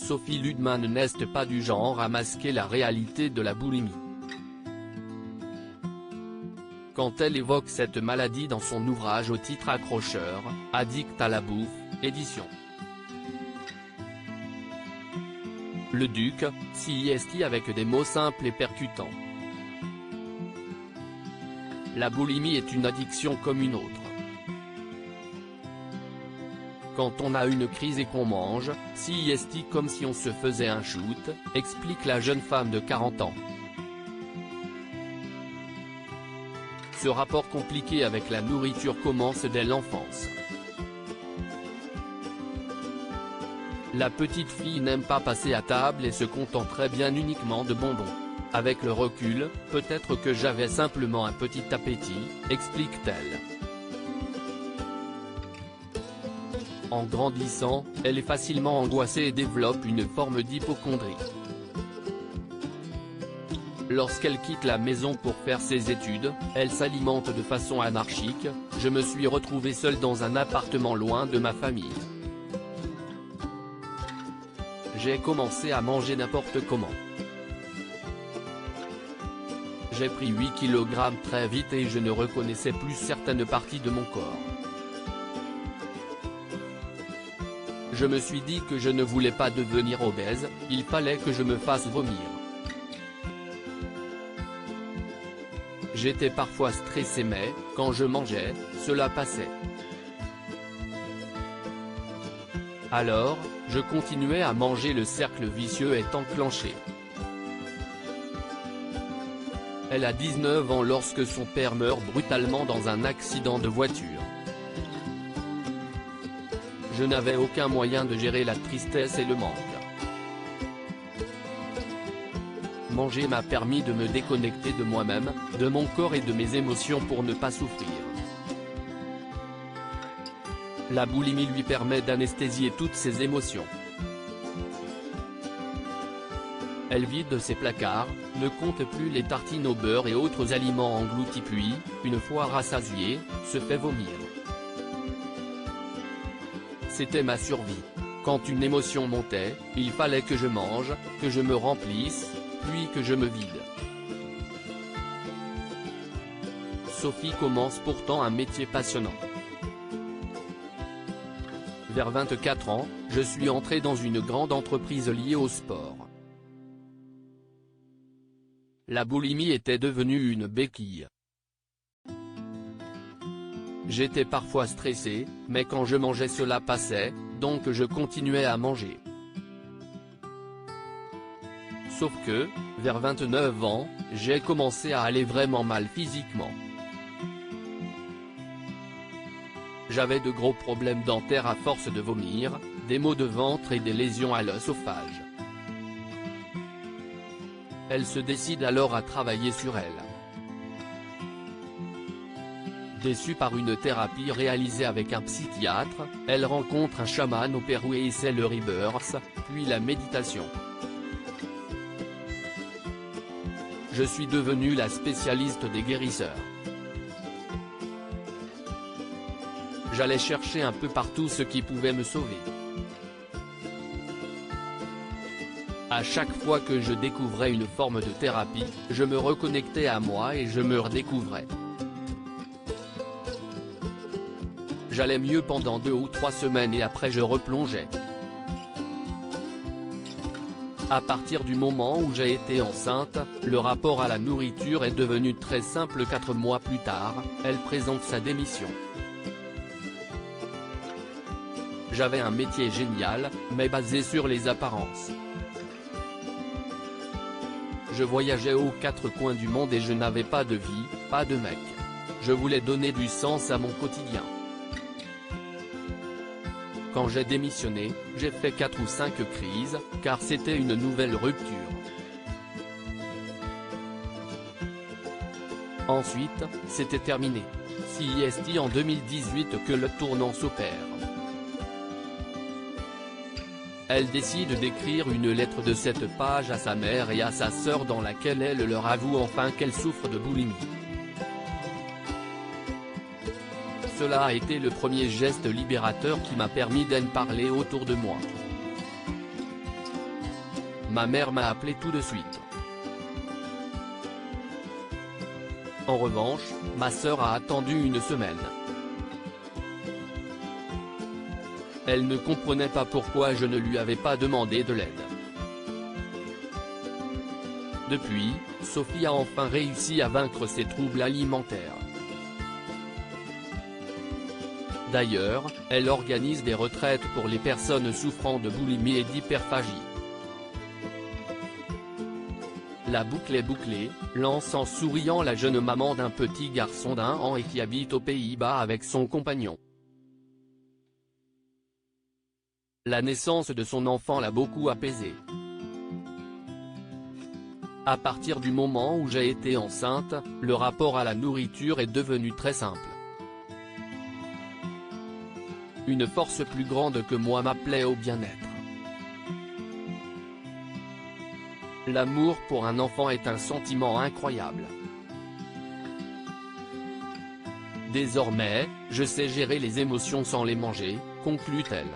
Sophie Ludman n'est pas du genre à masquer la réalité de la boulimie. Quand elle évoque cette maladie dans son ouvrage au titre accrocheur, Addict à la bouffe, édition Le Duc, CIST avec des mots simples et percutants. La boulimie est une addiction comme une autre. Quand on a une crise et qu'on mange, CIST comme si on se faisait un shoot, explique la jeune femme de 40 ans. Ce rapport compliqué avec la nourriture commence dès l'enfance. La petite fille n'aime pas passer à table et se contenterait bien uniquement de bonbons. Avec le recul, peut-être que j'avais simplement un petit appétit, explique-t-elle. En grandissant, elle est facilement angoissée et développe une forme d'hypocondrie. Lorsqu'elle quitte la maison pour faire ses études, elle s'alimente de façon anarchique. Je me suis retrouvée seule dans un appartement loin de ma famille. J'ai commencé à manger n'importe comment. J'ai pris 8 kg très vite et je ne reconnaissais plus certaines parties de mon corps. Je me suis dit que je ne voulais pas devenir obèse, il fallait que je me fasse vomir. J'étais parfois stressé mais, quand je mangeais, cela passait. Alors, je continuais à manger, le cercle vicieux est enclenché. Elle a 19 ans lorsque son père meurt brutalement dans un accident de voiture. Je n'avais aucun moyen de gérer la tristesse et le manque. Manger m'a permis de me déconnecter de moi-même, de mon corps et de mes émotions pour ne pas souffrir. La boulimie lui permet d'anesthésier toutes ses émotions. Elle vide ses placards, ne compte plus les tartines au beurre et autres aliments engloutis puis, une fois rassasiée, se fait vomir. C'était ma survie. Quand une émotion montait, il fallait que je mange, que je me remplisse, puis que je me vide. Sophie commence pourtant un métier passionnant. Vers 24 ans, je suis entré dans une grande entreprise liée au sport. La boulimie était devenue une béquille. J'étais parfois stressé, mais quand je mangeais cela passait, donc je continuais à manger. Sauf que, vers 29 ans, j'ai commencé à aller vraiment mal physiquement. J'avais de gros problèmes dentaires à force de vomir, des maux de ventre et des lésions à l'œsophage. Elle se décide alors à travailler sur elle. Déçue par une thérapie réalisée avec un psychiatre, elle rencontre un chaman au Pérou et essaie le rebirth, puis la méditation. Je suis devenu la spécialiste des guérisseurs. J'allais chercher un peu partout ce qui pouvait me sauver. À chaque fois que je découvrais une forme de thérapie, je me reconnectais à moi et je me redécouvrais. J'allais mieux pendant 2 ou 3 semaines et après je replongeais. À partir du moment où j'ai été enceinte, le rapport à la nourriture est devenu très simple. 4 mois plus tard, elle présente sa démission. J'avais un métier génial, mais basé sur les apparences. Je voyageais aux 4 coins du monde et je n'avais pas de vie, pas de mec. Je voulais donner du sens à mon quotidien. Quand j'ai démissionné, j'ai fait 4 ou 5 crises, car c'était une nouvelle rupture. Ensuite, c'était terminé. CIST en 2018 que le tournant s'opère. Elle décide d'écrire une lettre de 7 pages à sa mère et à sa sœur dans laquelle elle leur avoue enfin qu'elle souffre de boulimie. Cela a été le premier geste libérateur qui m'a permis d'en parler autour de moi. Ma mère m'a appelé tout de suite. En revanche, ma sœur a attendu une semaine. Elle ne comprenait pas pourquoi je ne lui avais pas demandé de l'aide. Depuis, Sophie a enfin réussi à vaincre ses troubles alimentaires. D'ailleurs, elle organise des retraites pour les personnes souffrant de boulimie et d'hyperphagie. La boucle est bouclée, lance en souriant la jeune maman d'un petit garçon d'1 an et qui habite aux Pays-Bas avec son compagnon. La naissance de son enfant l'a beaucoup apaisée. À partir du moment où j'ai été enceinte, le rapport à la nourriture est devenu très simple. Une force plus grande que moi m'appelait au bien-être. L'amour pour un enfant est un sentiment incroyable. Désormais, je sais gérer les émotions sans les manger, conclut-elle.